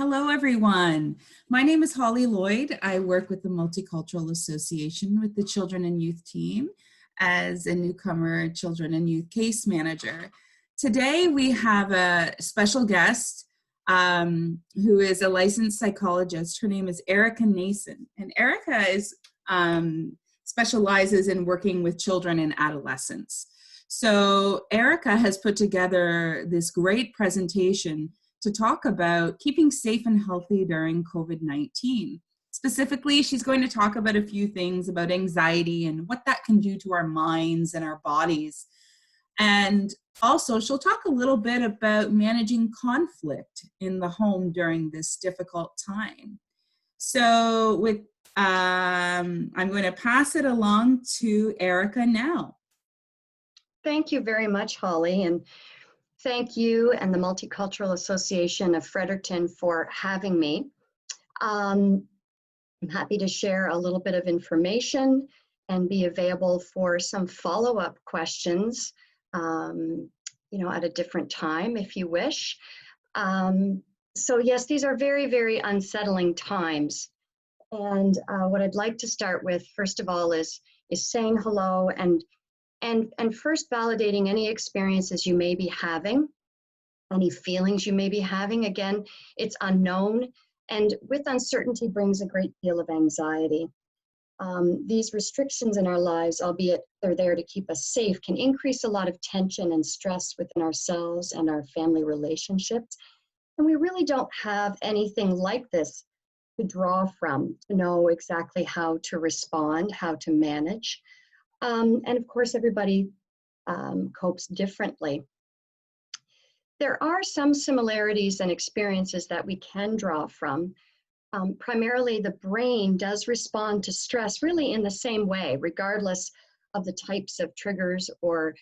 Hello, everyone. My name is Holly Lloyd. I work with the Multicultural Association with the Children and Youth team as a newcomer Children and Youth case manager. Today, we have a special guest who is a licensed psychologist. Her name is Erika Nason. And Erika specializes in working with children and adolescents. So Erika has put together this great presentation to talk about keeping safe and healthy during COVID-19. Specifically, she's going to talk about a few things about anxiety and what that can do to our minds and our bodies. And also, she'll talk a little bit about managing conflict in the home during this difficult time. So I'm going to pass it along to Erika now. Thank you very much, Holly, and thank you and the Multicultural Association of Fredericton for having me. I'm happy to share a little bit of information and be available for some follow-up questions, at a different time if you wish. So yes, these are very, very unsettling times. And what I'd like to start with, first of all, is saying hello and first validating any experiences you may be having, any feelings you may be having. Again, it's unknown, and with uncertainty brings a great deal of anxiety. These restrictions in our lives, albeit they're there to keep us safe, can increase a lot of tension and stress within ourselves and our family relationships. And we really don't have anything like this to draw from, to know exactly how to respond, how to manage. And of course, everybody copes differently. There are some similarities and experiences that we can draw from. Primarily, the brain does respond to stress really in the same way, regardless of the types of triggers or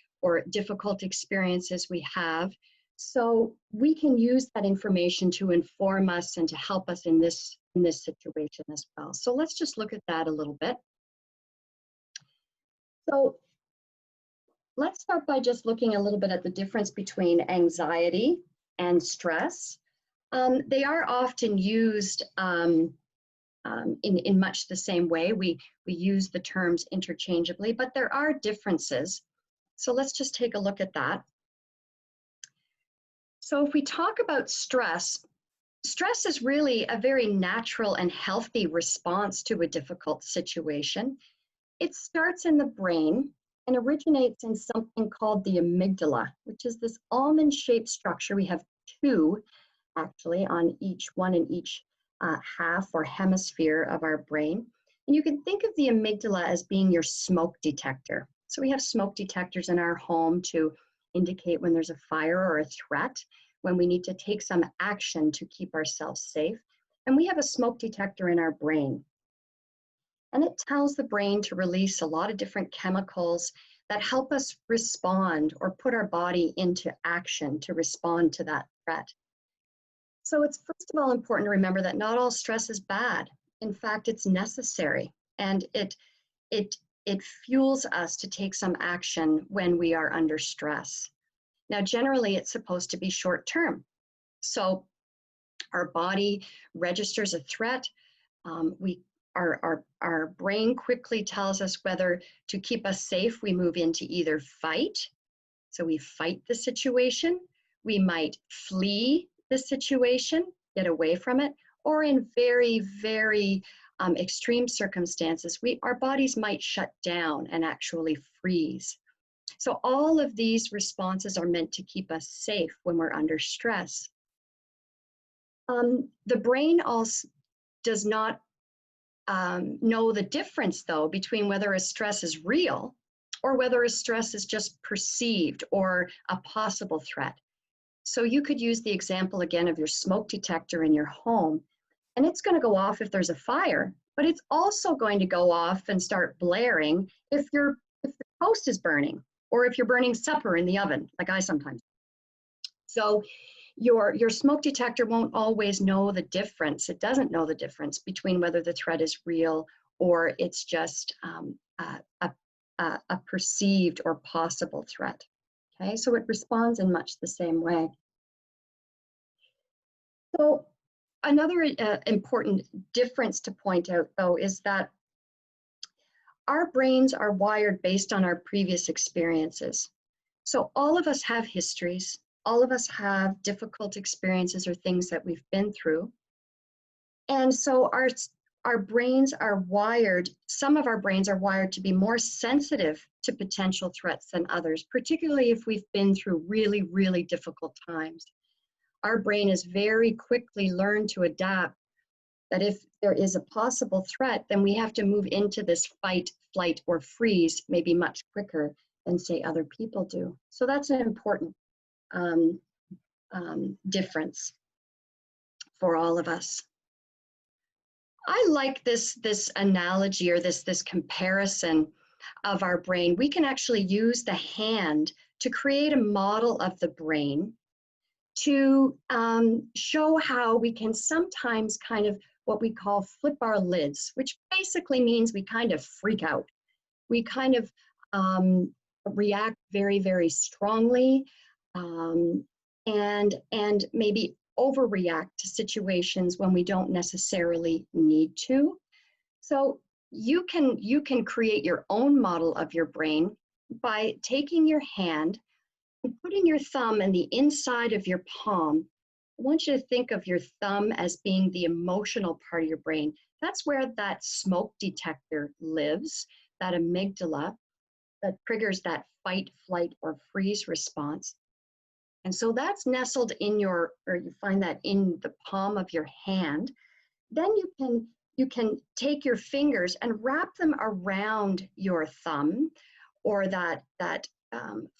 difficult experiences we have. So we can use that information to inform us and to help us in this situation as well. So let's just look at that a little bit. So let's start by just looking a little bit at the difference between anxiety and stress. They are often used in much the same way. We use the terms interchangeably, but there are differences. So let's just take a look at that. So if we talk about stress, stress is really a very natural and healthy response to a difficult situation. It starts in the brain and originates in something called the amygdala, which is this almond-shaped structure. We have two, actually, on each one in each half or hemisphere of our brain. And you can think of the amygdala as being your smoke detector. So we have smoke detectors in our home to indicate when there's a fire or a threat, when we need to take some action to keep ourselves safe. And we have a smoke detector in our brain. And it tells the brain to release a lot of different chemicals that help us respond or put our body into action to respond to that threat. So it's first of all important to remember that not all stress is bad. In fact, it's necessary, and it fuels us to take some action when we are under stress. Now, generally, it's supposed to be short term. So our body registers a threat. Our brain quickly tells us whether to keep us safe. We move into either fight, so we fight the situation. We might flee the situation, get away from it, or in very, very extreme circumstances, our bodies might shut down and actually freeze. So all of these responses are meant to keep us safe when we're under stress. The brain also does not know the difference, though, between whether a stress is real or whether a stress is just perceived or a possible threat. So you could use the example again of your smoke detector in your home, and it's going to go off if there's a fire, but it's also going to go off and start blaring if the toast is burning or if you're burning supper in the oven, like I sometimes. So your smoke detector won't always know the difference. It doesn't know the difference between whether the threat is real or it's just a perceived or possible threat. Okay, so it responds in much the same way. So Another important difference to point out, though, is that our brains are wired based on our previous experiences. So all of us have histories, all of us have difficult experiences or things that we've been through. And so our brains are wired, some of our brains are wired to be more sensitive to potential threats than others, particularly if we've been through really, really difficult times. Our brain has very quickly learned to adapt that if there is a possible threat, then we have to move into this fight, flight, or freeze maybe much quicker than, say, other people do. So that's an important difference for all of us. I like this analogy or this comparison of our brain. We can actually use the hand to create a model of the brain to show how we can sometimes kind of what we call flip our lids, which basically means we kind of freak out. We kind of react very, very strongly and maybe overreact to situations when we don't necessarily need to. So you can create your own model of your brain by taking your hand and putting your thumb in the inside of your palm. I want you to think of your thumb as being the emotional part of your brain. That's where that smoke detector lives, that amygdala that triggers that fight, flight, or freeze response. And so that's nestled in or you find that in the palm of your hand. Then you can take your fingers and wrap them around your thumb or that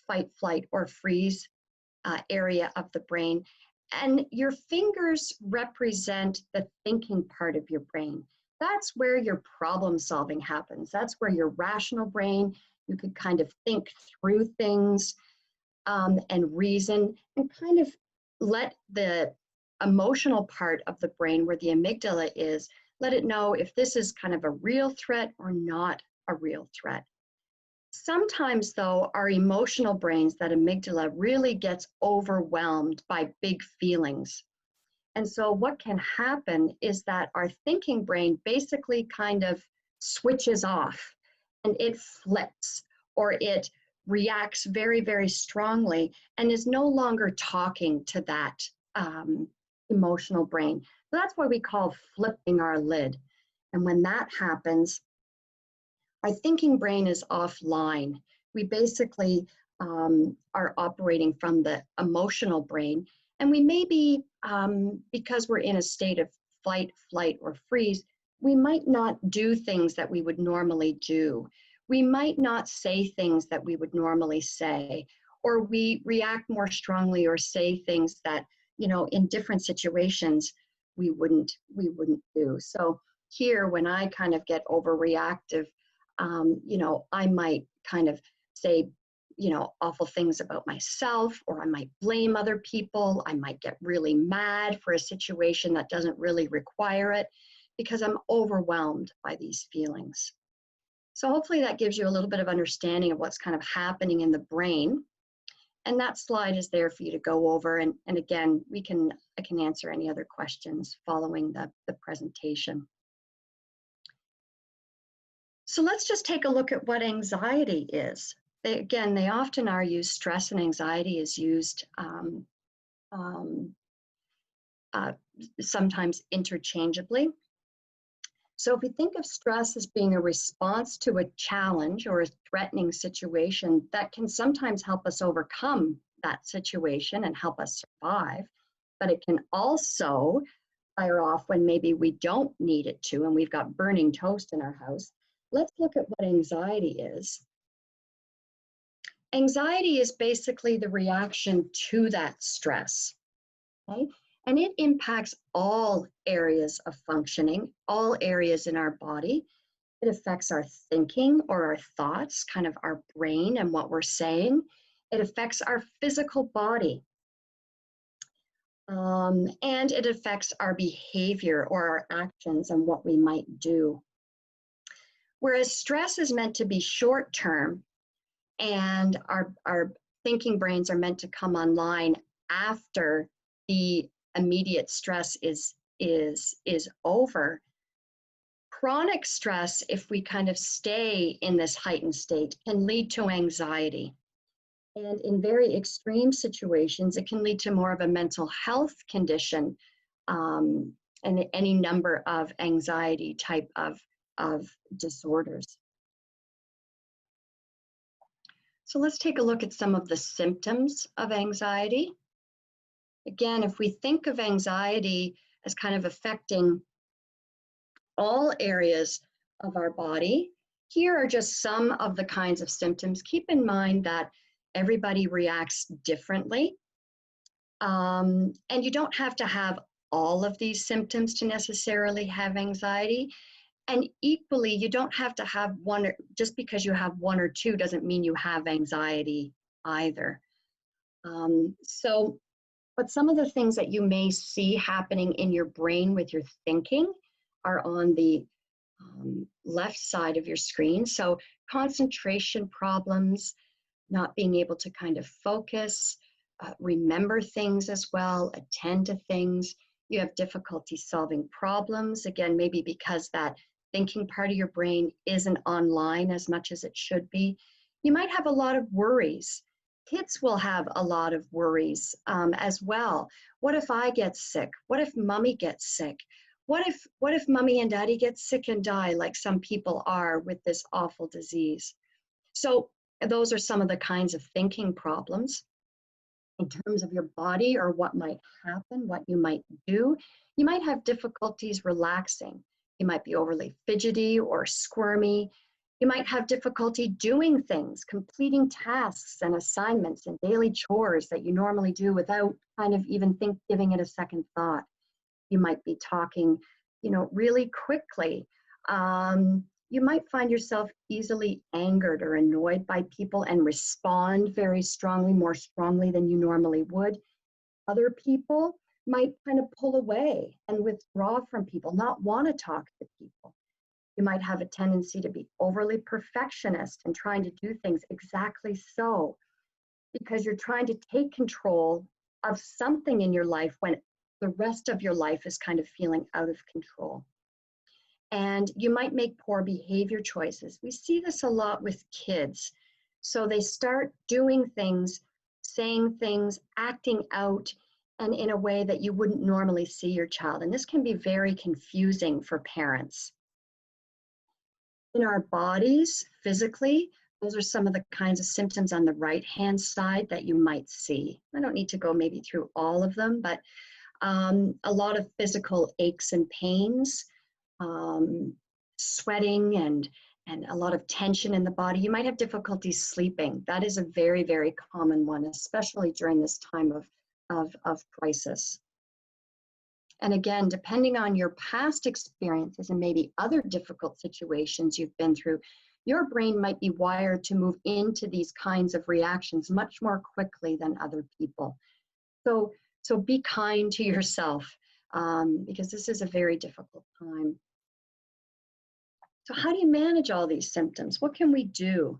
fight, flight, or freeze area of the brain. And your fingers represent the thinking part of your brain. That's where your problem solving happens. That's where your rational brain, you could kind of think through things and reason and kind of let the emotional part of the brain where the amygdala is, let it know if this is kind of a real threat or not a real threat. Sometimes, though, our emotional brains, that amygdala, really gets overwhelmed by big feelings. And so what can happen is that our thinking brain basically kind of switches off and it flips or it reacts very, very strongly and is no longer talking to that emotional brain. So that's what we call flipping our lid. And when that happens, our thinking brain is offline. We basically are operating from the emotional brain, and we may be, because we're in a state of fight, flight, or freeze, we might not do things that we would normally do. We might not say things that we would normally say, or we react more strongly or say things that, you know, in different situations we wouldn't do. So here, when I kind of get overreactive, you know, I might kind of say, you know, awful things about myself, or I might blame other people. I might get really mad for a situation that doesn't really require it because I'm overwhelmed by these feelings. So hopefully that gives you a little bit of understanding of what's kind of happening in the brain. And that slide is there for you to go over. And again, I can answer any other questions following the presentation. So let's just take a look at what anxiety is. They often are used, stress and anxiety is used sometimes interchangeably. So if we think of stress as being a response to a challenge or a threatening situation, that can sometimes help us overcome that situation and help us survive, but it can also fire off when maybe we don't need it to and we've got burning toast in our house. Let's look at what anxiety is. Anxiety is basically the reaction to that stress, okay? And it impacts all areas of functioning, all areas in our body. It affects our thinking or our thoughts, kind of our brain and what we're saying. It affects our physical body. And it affects our behavior or our actions and what we might do. Whereas stress is meant to be short term, and our thinking brains are meant to come online after the immediate stress is is over. Chronic stress, if we kind of stay in this heightened state, can lead to anxiety. And in very extreme situations, it can lead to more of a mental health condition, and any number of anxiety type of disorders. So let's take a look at some of the symptoms of anxiety. Again, if we think of anxiety as kind of affecting all areas of our body, here are just some of the kinds of symptoms. Keep in mind that everybody reacts differently. And you don't have to have all of these symptoms to necessarily have anxiety. And equally, you don't have to have one, just because you have one or two doesn't mean you have anxiety either. But some of the things that you may see happening in your brain with your thinking are on the left side of your screen. So concentration problems, not being able to kind of focus, remember things as well, attend to things. You have difficulty solving problems, again, maybe because that thinking part of your brain isn't online as much as it should be. You might have a lot of worries. Kids will have a lot of worries as well. What if I get sick? What if mommy gets sick? What if mommy and daddy get sick and die, like some people are with this awful disease? So those are some of the kinds of thinking problems. In terms of your body or what might happen, what you might do, you might have difficulties relaxing. You might be overly fidgety or squirmy. You might have difficulty doing things, completing tasks and assignments and daily chores that you normally do without kind of even giving it a second thought. You might be talking, really quickly. You might find yourself easily angered or annoyed by people and respond very strongly, more strongly than you normally would. Other people might kind of pull away and withdraw from people, not want to talk to people. You might have a tendency to be overly perfectionist and trying to do things exactly so, because you're trying to take control of something in your life when the rest of your life is kind of feeling out of control. And you might make poor behavior choices. We see this a lot with kids. So they start doing things, saying things, acting out, and in a way that you wouldn't normally see your child. And this can be very confusing for parents. In our bodies, physically, those are some of the kinds of symptoms on the right-hand side that you might see. I don't need to go maybe through all of them, but a lot of physical aches and pains, sweating and a lot of tension in the body. You might have difficulty sleeping. That is a very, very common one, especially during this time of crisis. And again, depending on your past experiences and maybe other difficult situations you've been through, your brain might be wired to move into these kinds of reactions much more quickly than other people. So be kind to yourself, because this is a very difficult time. So how do you manage all these symptoms? What can we do?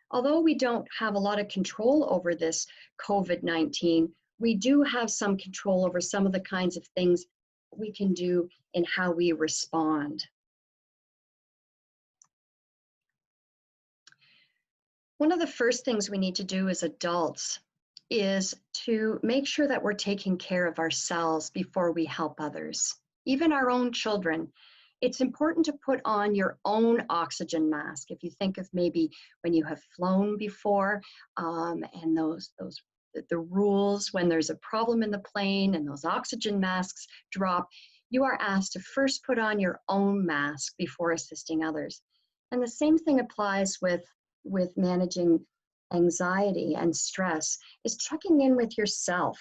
Although we don't have a lot of control over this COVID-19, we do have some control over some of the kinds of things we can do in how we respond. One of the first things we need to do as adults is to make sure that we're taking care of ourselves before we help others, even our own children. It's important to put on your own oxygen mask. If you think of maybe when you have flown before, and the rules when there's a problem in the plane and those oxygen masks drop, you are asked to first put on your own mask before assisting others. And the same thing applies with managing anxiety and stress, is checking in with yourself,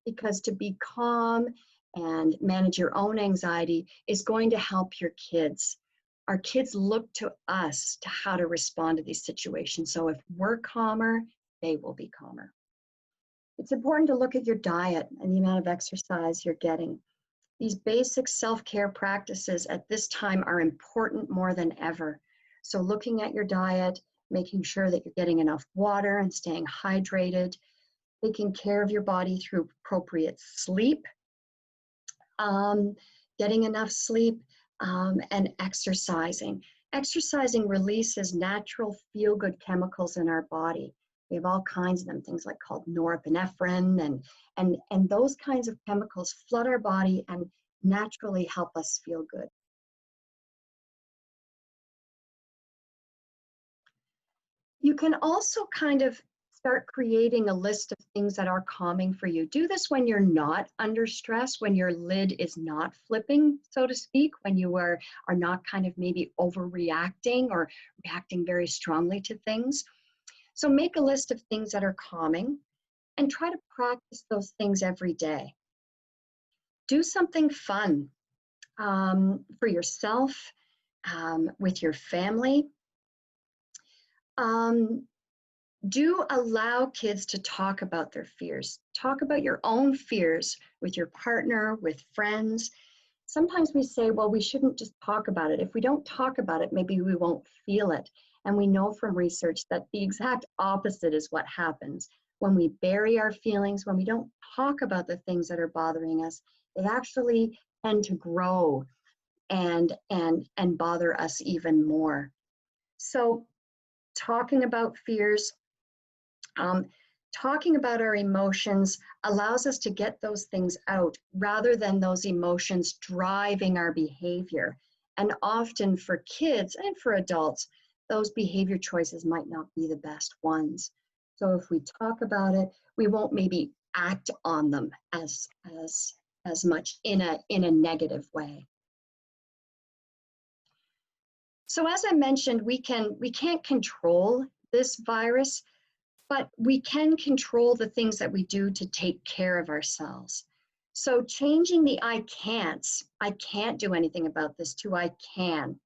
because to be calm and manage your own anxiety is going to help your kids. Our kids look to us to how to respond to these situations. So if we're calmer, they will be calmer. It's important to look at your diet and the amount of exercise you're getting. These basic self-care practices at this time are important more than ever. So looking at your diet, making sure that you're getting enough water and staying hydrated, taking care of your body through appropriate sleep, getting enough sleep, and exercising. Exercising releases natural feel-good chemicals in our body. We have all kinds of them, things like called norepinephrine, and those kinds of chemicals flood our body and naturally help us feel good. You can also kind of start creating a list of things that are calming for you. Do this when you're not under stress, when your lid is not flipping, so to speak, when you are not kind of maybe overreacting or reacting very strongly to things. So make a list of things that are calming and try to practice those things every day. Do something fun for yourself, with your family. Do allow kids to talk about their fears. Talk about your own fears with your partner, with friends. Sometimes we say, well, we shouldn't just talk about it. If we don't talk about it, maybe we won't feel it. And we know from research that the exact opposite is what happens. When we bury our feelings, when we don't talk about the things that are bothering us, they actually tend to grow and bother us even more. So talking about fears, talking about our emotions allows us to get those things out rather than those emotions driving our behavior. And often for kids and for adults, those behavior choices might not be the best ones. So if we talk about it, we won't maybe act on them as much in a negative way. So as I mentioned, we can't control this virus, but we can control the things that we do to take care of ourselves. So changing the I can't do anything about this, to I can.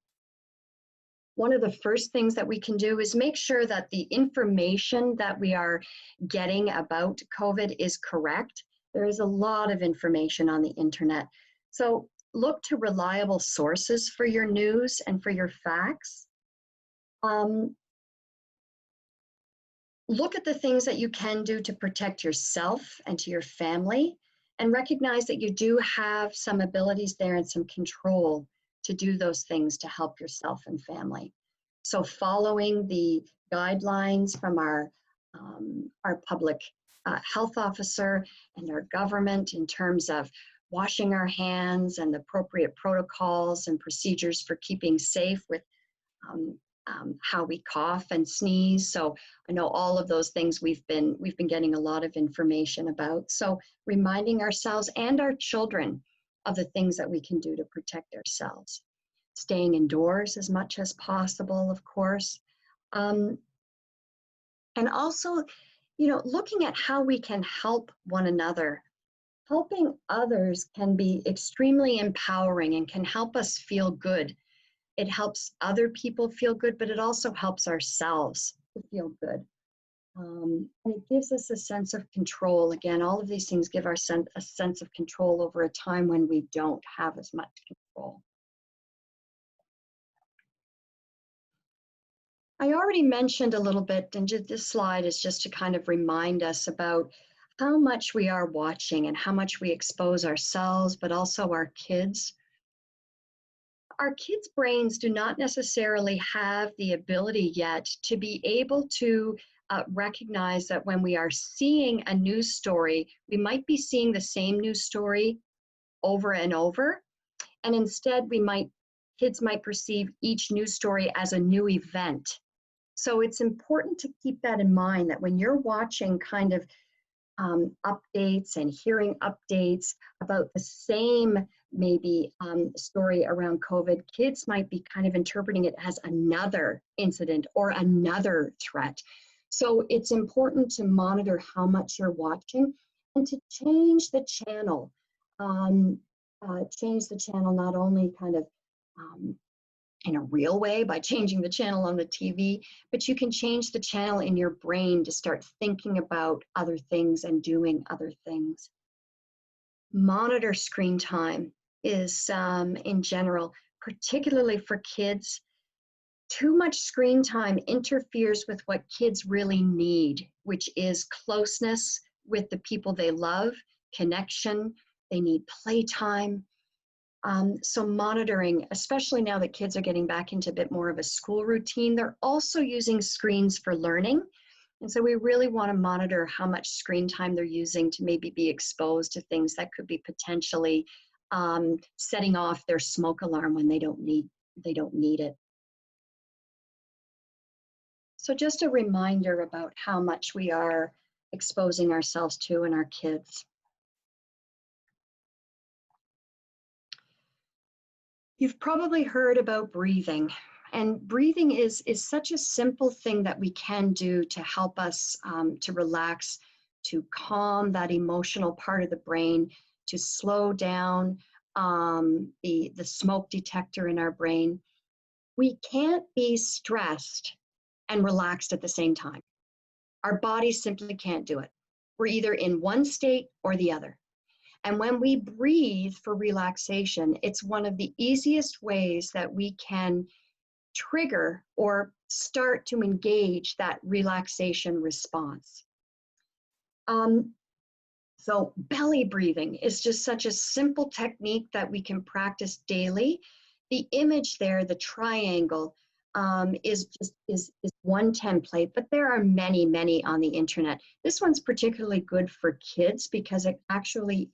One of the first things that we can do is make sure that the information that we are getting about COVID is correct. There is a lot of information on the internet. So look to reliable sources for your news and for your facts. Look at the things that you can do to protect yourself and to your family, and recognize that you do have some abilities there and some control to do those things to help yourself and family. So following the guidelines from our public health officer and our government in terms of washing our hands and the appropriate protocols and procedures for keeping safe with how we cough and sneeze. So I know all of those things we've been getting a lot of information about. So reminding ourselves and our children of the things that we can do to protect ourselves. Staying indoors as much as possible, of course. And also, looking at how we can help one another. Helping others can be extremely empowering and can help us feel good. It helps other people feel good, but it also helps ourselves to feel good. And it gives us a sense of control. Again, all of these things give a sense of control over a time when we don't have as much control. I already mentioned a little bit, and this slide is just to kind of remind us about how much we are watching and how much we expose ourselves, but also our kids. Our kids' brains do not necessarily have the ability yet to be able to recognize that when we are seeing a news story, we might be seeing the same news story over and over. And instead, kids might perceive each news story as a new event. So it's important to keep that in mind, that when you're watching kind of updates and hearing updates about the same maybe story around COVID, kids might be kind of interpreting it as another incident or another threat. So it's important to monitor how much you're watching and to change the channel. Change the channel not only kind of in a real way by changing the channel on the TV, but you can change the channel in your brain to start thinking about other things and doing other things. Monitor screen time is, in general, particularly for kids, too much screen time interferes with what kids really need, which is closeness with the people they love, connection. They need playtime. So monitoring, especially now that kids are getting back into a bit more of a school routine, they're also using screens for learning. And so we really want to monitor how much screen time they're using to maybe be exposed to things that could be potentially setting off their smoke alarm when they don't need it. So just a reminder about how much we are exposing ourselves to and our kids. You've probably heard about breathing, and breathing is such a simple thing that we can do to help us to relax, to calm that emotional part of the brain, to slow down the smoke detector in our brain. We can't be stressed and relaxed at the same time. Our body simply can't do it. We're either in one state or the other. And when we breathe for relaxation, it's one of the easiest ways that we can trigger or start to engage that relaxation response. So belly breathing is just such a simple technique that we can practice daily. The image there, the triangle, is one template, but there are many on the internet. This one's particularly good for kids because it actually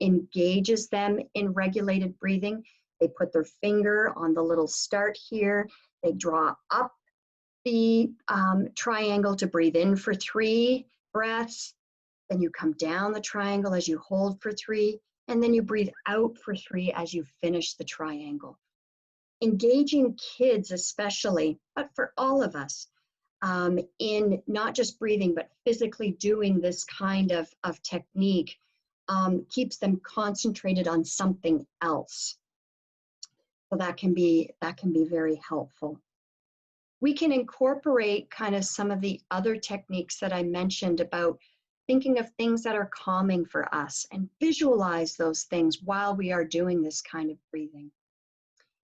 engages them in regulated breathing. They put their finger on the little start here. They draw up the triangle to breathe in for 3 breaths. Then you come down the triangle as you hold for 3, and then you breathe out for 3 as you finish the triangle. Engaging kids especially, but for all of us, in not just breathing, but physically doing this kind of technique keeps them concentrated on something else. So that can be very helpful. We can incorporate kind of some of the other techniques that I mentioned about thinking of things that are calming for us and visualize those things while we are doing this kind of breathing.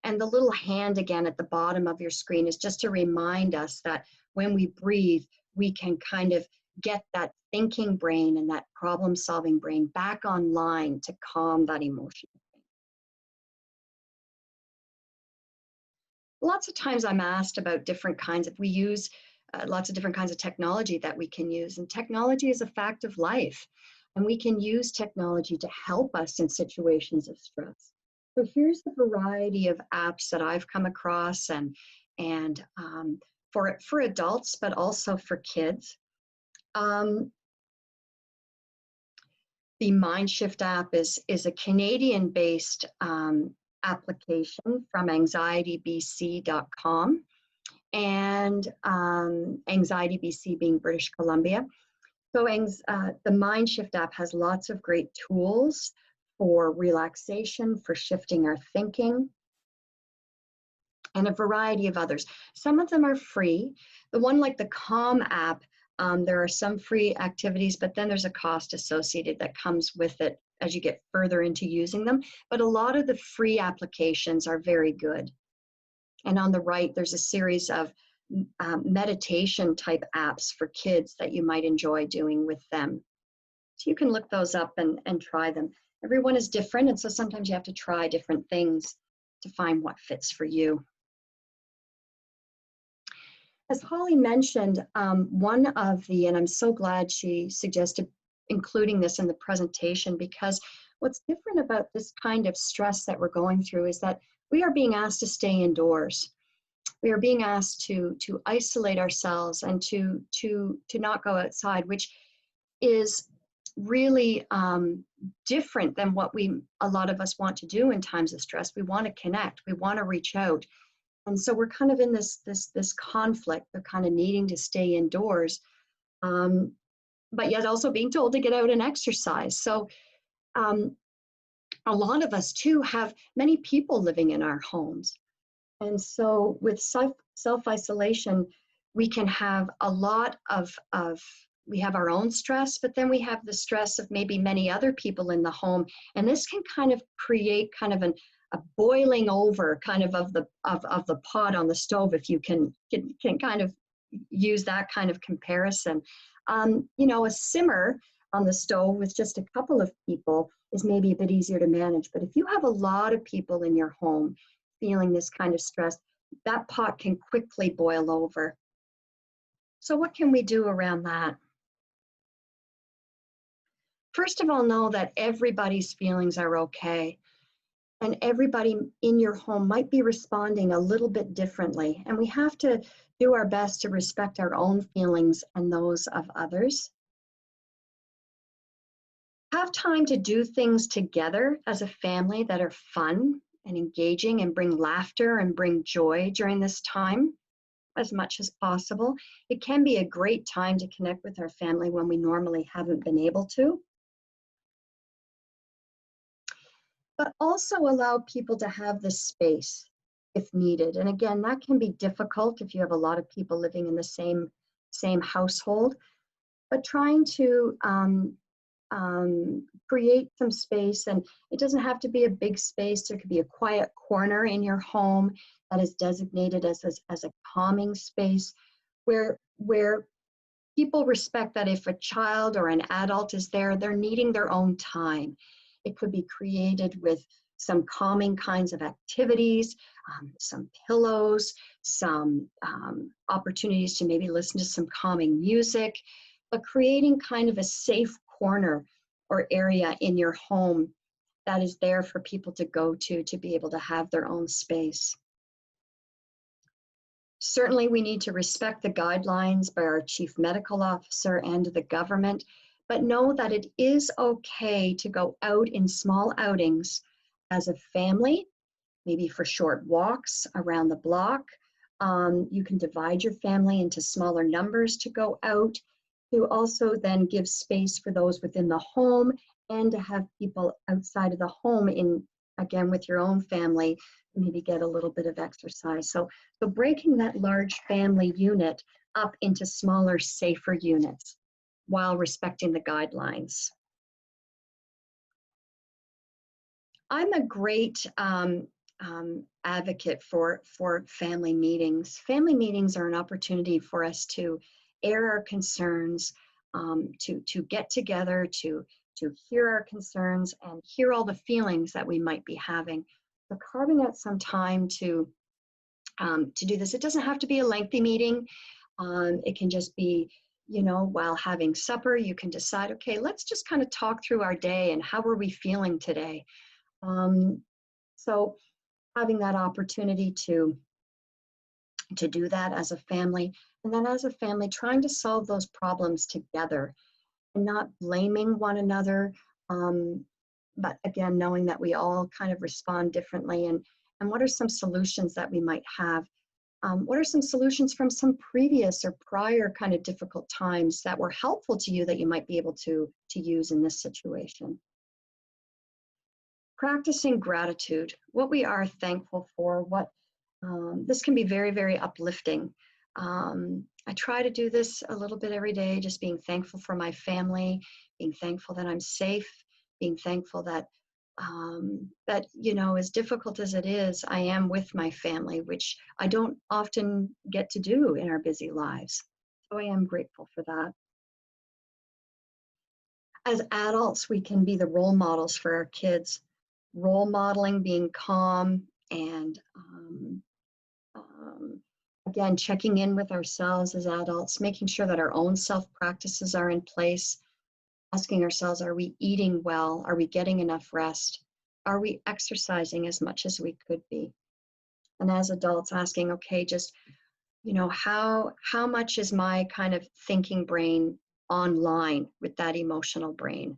And the little hand again at the bottom of your screen is just to remind us that when we breathe, we can kind of get that thinking brain and that problem-solving brain back online to calm that emotion. Lots of times I'm asked about different kinds of, we use lots of different kinds of technology that we can use, and technology is a fact of life, and we can use technology to help us in situations of stress. So here's the variety of apps that I've come across, and for adults, but also for kids. The MindShift app is a Canadian-based application from anxietybc.com, and AnxietyBC being British Columbia. So the MindShift app has lots of great tools for relaxation, for shifting our thinking, and a variety of others. Some of them are free. The one like the Calm app, there are some free activities, but then there's a cost associated that comes with it as you get further into using them. But a lot of the free applications are very good. And on the right, there's a series of meditation type apps for kids that you might enjoy doing with them. So you can look those up and try them. Everyone is different, and so sometimes you have to try different things to find what fits for you. As Holly mentioned, one of the, and I'm so glad she suggested including this in the presentation, because what's different about this kind of stress that we're going through is that we are being asked to stay indoors. We are being asked to isolate ourselves and to not go outside, which is really different than what a lot of us want to do in times of stress. We want to connect, we want to reach out. And so we're kind of in this conflict of kind of needing to stay indoors, but yet also being told to get out and exercise. So a lot of us too have many people living in our homes. And so with self-isolation, we can have a lot of, we have our own stress, but then we have the stress of maybe many other people in the home. And this can kind of create kind of a boiling over kind of the pot on the stove, if you can kind of use that kind of comparison. You know, a simmer on the stove with just a couple of people is maybe a bit easier to manage. But if you have a lot of people in your home feeling this kind of stress, that pot can quickly boil over. So what can we do around that? First of all, know that everybody's feelings are okay. And everybody in your home might be responding a little bit differently. And we have to do our best to respect our own feelings and those of others. Have time to do things together as a family that are fun and engaging and bring laughter and bring joy during this time as much as possible. It can be a great time to connect with our family when we normally haven't been able to. But also allow people to have the space if needed. And again, that can be difficult if you have a lot of people living in the same household, but trying to create some space. And it doesn't have to be a big space. There could be a quiet corner in your home that is designated as a calming space where people respect that if a child or an adult is there, they're needing their own time. It could be created with some calming kinds of activities, some pillows, some opportunities to maybe listen to some calming music, but creating kind of a safe corner or area in your home that is there for people to go to be able to have their own space. Certainly, we need to respect the guidelines by our chief medical officer and the government, but know that it is okay to go out in small outings as a family, maybe for short walks around the block. You can divide your family into smaller numbers to go out, to also then give space for those within the home and to have people outside of the home again, with your own family, maybe get a little bit of exercise. So breaking that large family unit up into smaller, safer units while respecting the guidelines. I'm a great advocate for family meetings. Family meetings are an opportunity for us to air our concerns, to get together, to hear our concerns and hear all the feelings that we might be having. So carving out some time to do this. It doesn't have to be a lengthy meeting. It can just be, while having supper, you can decide, okay, let's just kind of talk through our day and how are we feeling today. So having that opportunity to do that as a family, and then as a family, trying to solve those problems together and not blaming one another, but again, knowing that we all kind of respond differently, and what are some solutions that we might have? What are some solutions from some previous or prior kind of difficult times that were helpful to you that you might be able to use in this situation? Practicing gratitude, what we are thankful for, this can be very, very uplifting. I try to do this a little bit every day, just being thankful for my family, being thankful that I'm safe, being thankful that, as difficult as it is, I am with my family, which I don't often get to do in our busy lives. So I am grateful for that. As adults, we can be the role models for our kids. Role modeling, being calm, and again, checking in with ourselves as adults, making sure that our own self-practices are in place, asking ourselves, are we eating well? Are we getting enough rest? Are we exercising as much as we could be? And as adults, asking, okay, just, how much is my kind of thinking brain online with that emotional brain?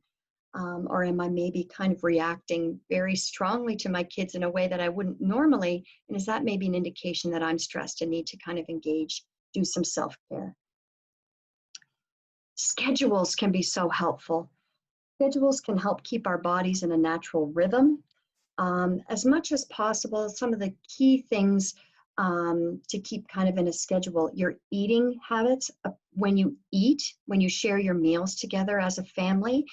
Or am I maybe kind of reacting very strongly to my kids in a way that I wouldn't normally? And is that maybe an indication that I'm stressed and need to kind of engage, do some self-care? Schedules can be so helpful. Schedules can help keep our bodies in a natural rhythm. As much as possible, some of the key things to keep kind of in a schedule, your eating habits, when you eat, when you share your meals together as a family,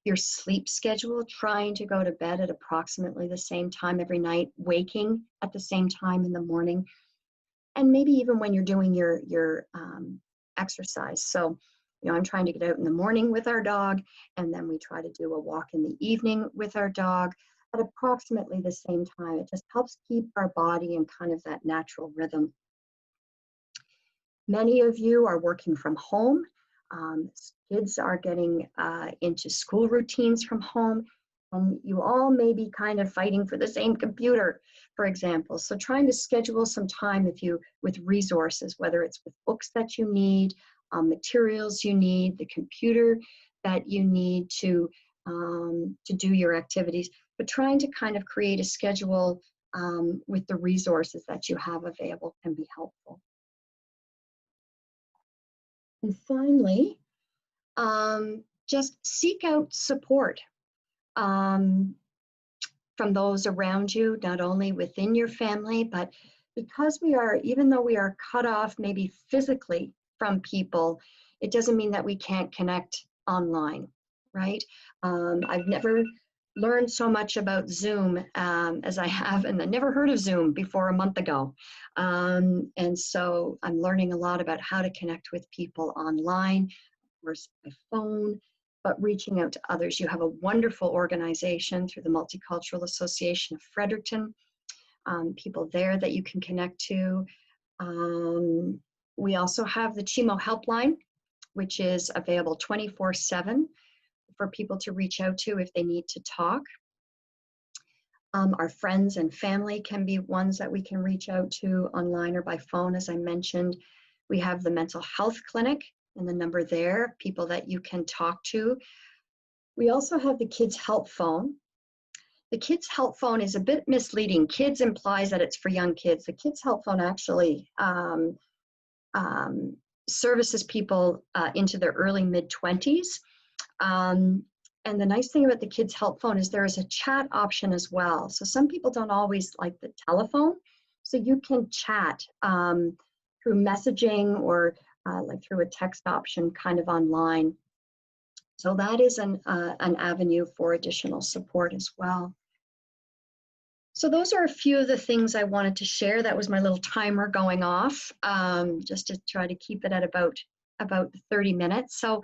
your sleep schedule, trying to go to bed at approximately the same time every night, waking at the same time in the morning, and maybe even when you're doing your exercise. So I'm trying to get out in the morning with our dog, and then we try to do a walk in the evening with our dog at approximately the same time. It just helps keep our body in kind of that natural rhythm. Many of you are working from home. Kids are getting into school routines from home, and you all may be kind of fighting for the same computer, for example. So trying to schedule some time with resources, whether it's with books that you need, materials you need, the computer that you need to do your activities, but trying to kind of create a schedule with the resources that you have available can be helpful. And finally, just seek out support from those around you, not only within your family, but because even though we are cut off maybe physically from people, it doesn't mean that we can't connect online, right? I've never learned so much about Zoom as I have, and I never heard of Zoom before a month ago. And so I'm learning a lot about how to connect with people online, of course, by phone, but reaching out to others. You have a wonderful organization through the Multicultural Association of Fredericton, people there that you can connect to. We also have the CHIMO helpline, which is available 24/7 for people to reach out to if they need to talk. Our friends and family can be ones that we can reach out to online or by phone, as I mentioned. We have the mental health clinic and the number there, people that you can talk to. We also have the Kids Help Phone. The Kids Help Phone is a bit misleading. Kids implies that it's for young kids. The Kids Help Phone actually services people into their early mid-20s. And the nice thing about the Kids Help Phone is there is a chat option as well. So some people don't always like the telephone. So you can chat through messaging or like through a text option kind of online. So that is an avenue for additional support as well. So those are a few of the things I wanted to share. That was my little timer going off, just to try to keep it at about 30 minutes. So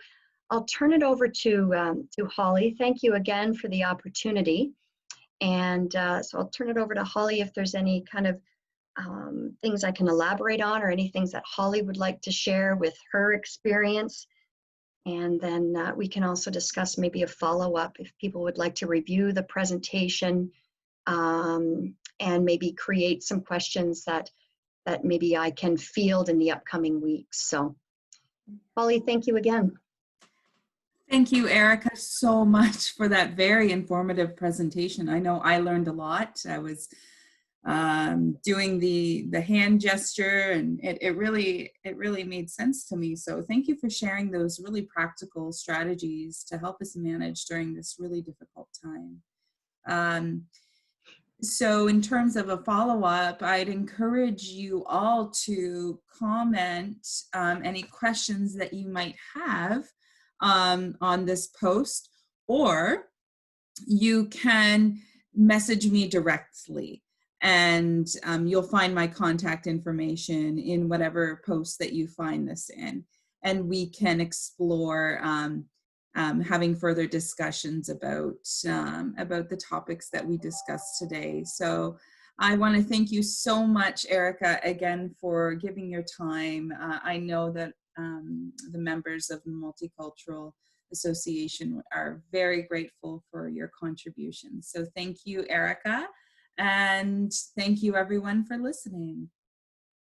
I'll turn it over to Holly. Thank you again for the opportunity. And so I'll turn it over to Holly if there's any kind of things I can elaborate on or any things that Holly would like to share with her experience. And then we can also discuss maybe a follow-up if people would like to review the presentation and maybe create some questions that maybe I can field in the upcoming weeks. So Holly, thank you again. Thank you, Erika, so much for that very informative presentation. I know I learned a lot. I was doing the hand gesture, and it really made sense to me. So thank you for sharing those really practical strategies to help us manage during this really difficult time. So in terms of a follow-up, I'd encourage you all to comment any questions that you might have on this post, or you can message me directly, and you'll find my contact information in whatever post that you find this in, and we can explore having further discussions about the topics that we discussed today. So I want to thank you so much, Erika, again for giving your time. I know that the members of the Multicultural Association are very grateful for your contributions. So thank you, Erika, and thank you everyone for listening.